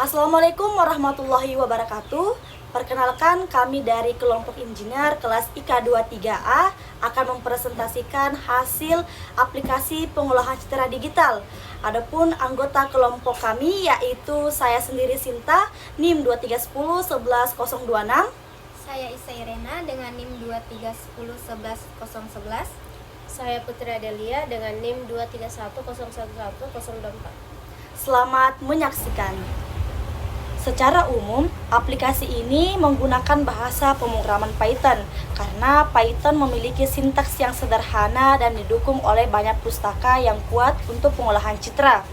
Assalamualaikum warahmatullahi wabarakatuh. Perkenalkan, kami dari kelompok insinyur kelas IK 23A akan mempresentasikan hasil aplikasi pengolahan citra digital. Adapun anggota kelompok kami yaitu saya sendiri Sinta, NIM 231011026. Saya Isa Irena dengan NIM 231111011. Saya Putri Adelia dengan NIM 231011024. Selamat menyaksikan. Secara umum, aplikasi ini menggunakan bahasa pemrograman Python karena Python memiliki sintaks yang sederhana dan didukung oleh banyak pustaka yang kuat untuk pengolahan citra.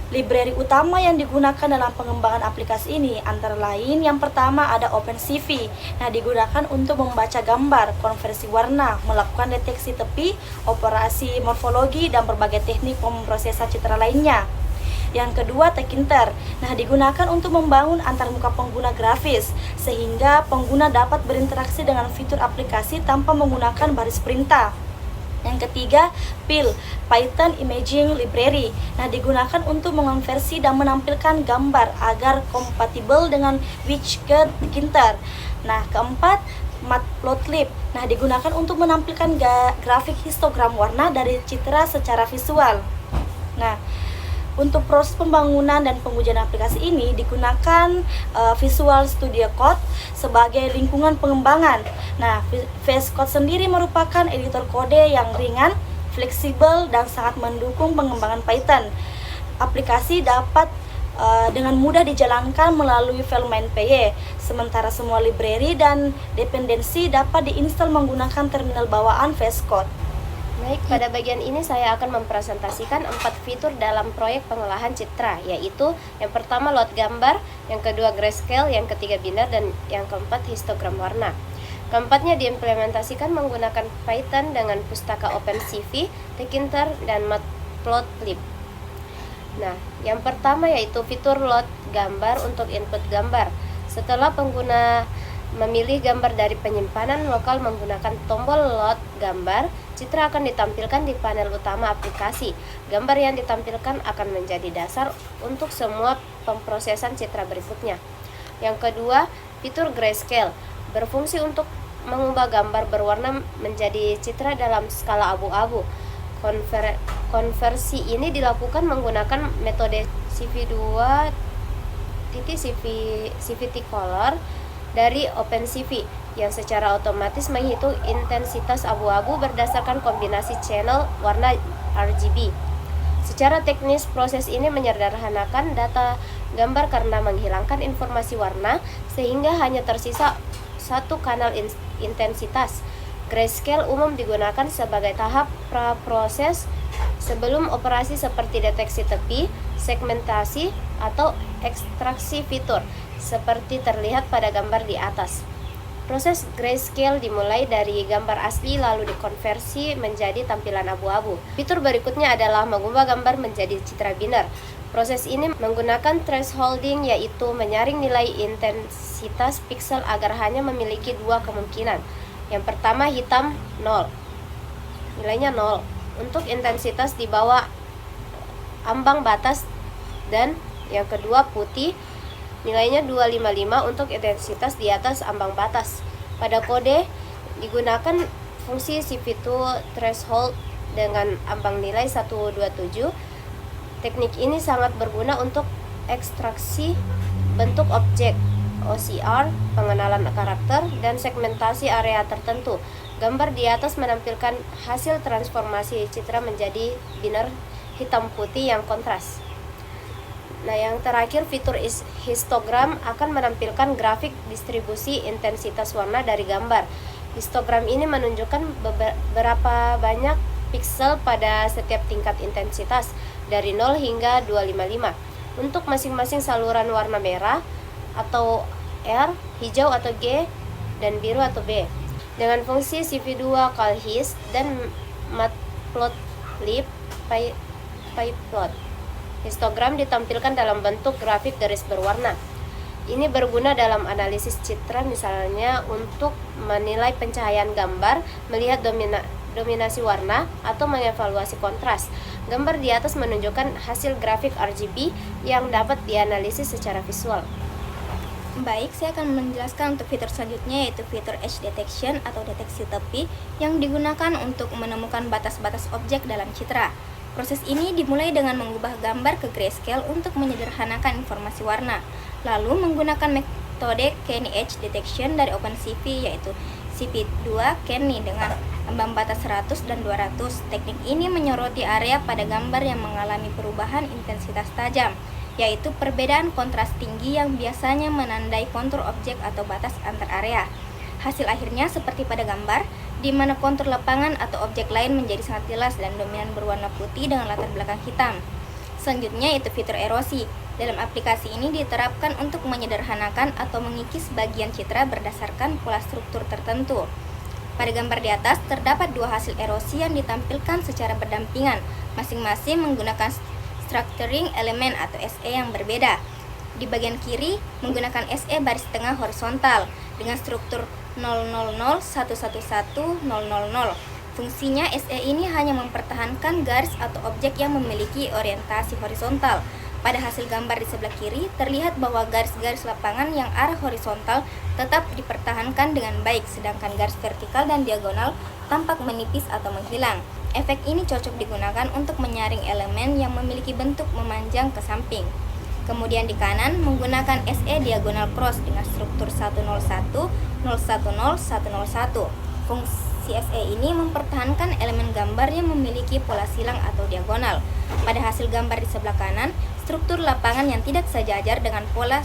Library utama yang digunakan dalam pengembangan aplikasi ini antara lain yang pertama ada OpenCV. Nah, digunakan untuk membaca gambar, konversi warna, melakukan deteksi tepi, operasi morfologi, dan berbagai teknik pemrosesan citra lainnya. Yang kedua, Tkinter. Nah, digunakan untuk membangun antarmuka pengguna grafis sehingga pengguna dapat berinteraksi dengan fitur aplikasi tanpa menggunakan baris perintah. Yang ketiga, PIL, Python Imaging Library. Nah, digunakan untuk mengonversi dan menampilkan gambar agar kompatibel dengan WinGet Tkinter. Nah, keempat, Matplotlib. Nah, digunakan untuk menampilkan grafik histogram warna dari citra secara visual. Nah, untuk proses pembangunan dan pengujian aplikasi ini digunakan Visual Studio Code sebagai lingkungan pengembangan. Nah, VS Code sendiri merupakan editor kode yang ringan, fleksibel, dan sangat mendukung pengembangan Python. Aplikasi dapat dengan mudah dijalankan melalui file main.py, sementara semua library dan dependensi dapat diinstal menggunakan terminal bawaan VS Code. Baik, pada bagian ini saya akan mempresentasikan 4 fitur dalam proyek pengolahan citra, yaitu yang pertama load gambar, yang kedua grayscale, yang ketiga binar, dan yang keempat histogram warna. Keempatnya diimplementasikan menggunakan Python dengan pustaka OpenCV, Tkinter, dan Matplotlib. Nah, yang pertama yaitu fitur load gambar untuk input gambar. Setelah pengguna memilih gambar dari penyimpanan lokal menggunakan tombol load gambar, citra akan ditampilkan di panel utama aplikasi. Gambar yang ditampilkan akan menjadi dasar untuk semua pemrosesan citra berikutnya. Yang kedua, fitur grayscale berfungsi untuk mengubah gambar berwarna menjadi citra dalam skala abu-abu. Konversi ini dilakukan menggunakan metode CV2.CVT Color dari OpenCV yang secara otomatis menghitung intensitas abu-abu berdasarkan kombinasi channel warna RGB. Secara teknis, proses ini menyederhanakan data gambar karena menghilangkan informasi warna sehingga hanya tersisa satu kanal intensitas. Grayscale umum digunakan sebagai tahap praproses sebelum operasi seperti deteksi tepi, segmentasi, atau ekstraksi fitur, seperti terlihat pada gambar di atas. Proses grayscale dimulai dari gambar asli lalu dikonversi menjadi tampilan abu-abu. Fitur berikutnya adalah mengubah gambar menjadi citra binar. Proses ini menggunakan thresholding, yaitu menyaring nilai intensitas pixel agar hanya memiliki dua kemungkinan. Yang pertama hitam 0, nilainya 0 untuk intensitas di bawah ambang batas, dan yang kedua putih, nilainya 255 untuk intensitas di atas ambang batas. Pada kode digunakan fungsi CV2 threshold dengan ambang nilai 127. Teknik ini sangat berguna untuk ekstraksi bentuk objek, OCR, pengenalan karakter, dan segmentasi area tertentu. Gambar di atas menampilkan hasil transformasi citra menjadi binar hitam putih yang kontras. Nah, yang terakhir fitur histogram akan menampilkan grafik distribusi intensitas warna dari gambar. Histogram ini menunjukkan berapa banyak piksel pada setiap tingkat intensitas dari 0 hingga 255 untuk masing-masing saluran warna merah atau R, hijau atau G, dan biru atau B. Dengan fungsi CV2 CalHist dan Matplotlib PyPlot, histogram ditampilkan dalam bentuk grafik garis berwarna. Ini berguna dalam analisis citra, misalnya untuk menilai pencahayaan gambar, melihat dominasi warna atau mengevaluasi kontras. Gambar di atas menunjukkan hasil grafik RGB yang dapat dianalisis secara visual. Baik, saya akan menjelaskan untuk fitur selanjutnya, yaitu fitur edge detection atau deteksi tepi yang digunakan untuk menemukan batas-batas objek dalam citra. Proses ini dimulai dengan mengubah gambar ke grayscale untuk menyederhanakan informasi warna, lalu menggunakan metode Kenny Edge Detection dari OpenCV, yaitu CP2 Kenny dengan ambang batas 100 dan 200. Teknik ini menyoroti area pada gambar yang mengalami perubahan intensitas tajam, yaitu perbedaan kontras tinggi yang biasanya menandai kontur objek atau batas antar area. Hasil akhirnya seperti pada gambar, di mana kontur lapangan atau objek lain menjadi sangat jelas dan dominan berwarna putih dengan latar belakang hitam. Selanjutnya yaitu fitur erosi. Dalam aplikasi ini diterapkan untuk menyederhanakan atau mengikis bagian citra berdasarkan pola struktur tertentu. Pada gambar di atas terdapat dua hasil erosi yang ditampilkan secara berdampingan, masing-masing menggunakan structuring elemen atau SE yang berbeda. Di bagian kiri menggunakan SE baris tengah horizontal dengan struktur 000111000. Fungsinya SE ini hanya mempertahankan garis atau objek yang memiliki orientasi horizontal. Pada hasil gambar di sebelah kiri terlihat bahwa garis-garis lapangan yang arah horizontal tetap dipertahankan dengan baik, sedangkan garis vertikal dan diagonal tampak menipis atau menghilang. Efek ini cocok digunakan untuk menyaring elemen yang memiliki bentuk memanjang ke samping. Kemudian di kanan menggunakan SE diagonal cross dengan struktur 101, 010, 101. Fungsi SE ini mempertahankan elemen gambar yang memiliki pola silang atau diagonal. Pada hasil gambar di sebelah kanan, struktur lapangan yang tidak sejajar dengan pola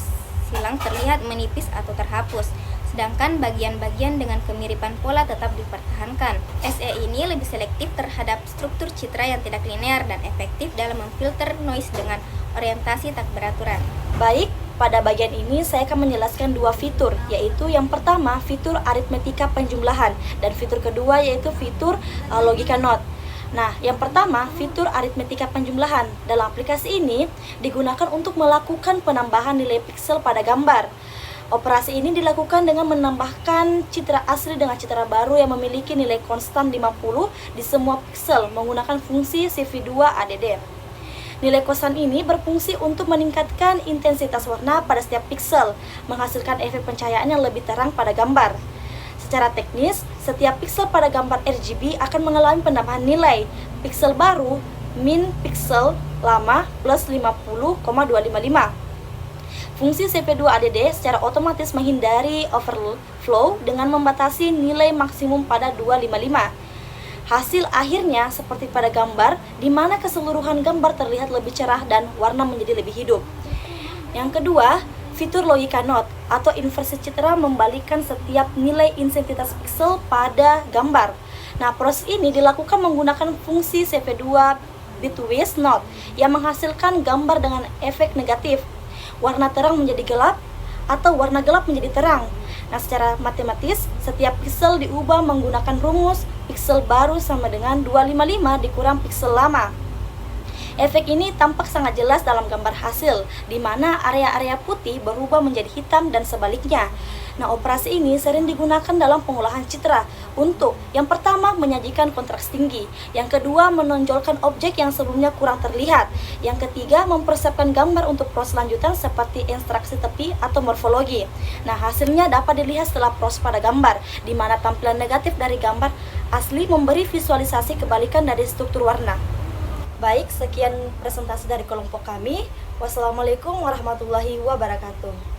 silang terlihat menipis atau terhapus, sedangkan bagian-bagian dengan kemiripan pola tetap dipertahankan. SE ini lebih selektif terhadap struktur citra yang tidak linear dan efektif dalam memfilter noise dengan orientasi tak beraturan. Baik, pada bagian ini saya akan menjelaskan dua fitur, yaitu yang pertama fitur aritmetika penjumlahan dan fitur kedua yaitu fitur logika not. Nah, yang pertama fitur aritmetika penjumlahan. Dalam aplikasi ini digunakan untuk melakukan penambahan nilai piksel pada gambar. Operasi ini dilakukan dengan menambahkan citra asli dengan citra baru yang memiliki nilai konstan 50 di semua piksel menggunakan fungsi CV2 ADD. Nilai konstan ini berfungsi untuk meningkatkan intensitas warna pada setiap piksel, menghasilkan efek pencahayaan yang lebih terang pada gambar. Secara teknis, setiap piksel pada gambar RGB akan mengalami penambahan nilai piksel baru min piksel lama plus 50,255. Fungsi CP2 ADD secara otomatis menghindari overflow dengan membatasi nilai maksimum pada 255. Hasil akhirnya seperti pada gambar, di mana keseluruhan gambar terlihat lebih cerah dan warna menjadi lebih hidup. Yang kedua, fitur logika not atau inversi citra membalikkan setiap nilai intensitas piksel pada gambar. Nah, proses ini dilakukan menggunakan fungsi CV2 bitwise not yang menghasilkan gambar dengan efek negatif. Warna terang menjadi gelap atau warna gelap menjadi terang. Nah, secara matematis, setiap piksel diubah menggunakan rumus piksel baru sama dengan 255 dikurang piksel lama. Efek ini tampak sangat jelas dalam gambar hasil, di mana area-area putih berubah menjadi hitam dan sebaliknya. Nah, operasi ini sering digunakan dalam pengolahan citra untuk yang pertama menyajikan kontras tinggi, yang kedua menonjolkan objek yang sebelumnya kurang terlihat, yang ketiga mempersiapkan gambar untuk proses lanjutan seperti ekstraksi tepi atau morfologi. Nah, hasilnya dapat dilihat setelah proses pada gambar, di mana tampilan negatif dari gambar asli memberi visualisasi kebalikan dari struktur warna. Baik, sekian presentasi dari kelompok kami. Wassalamualaikum warahmatullahi wabarakatuh.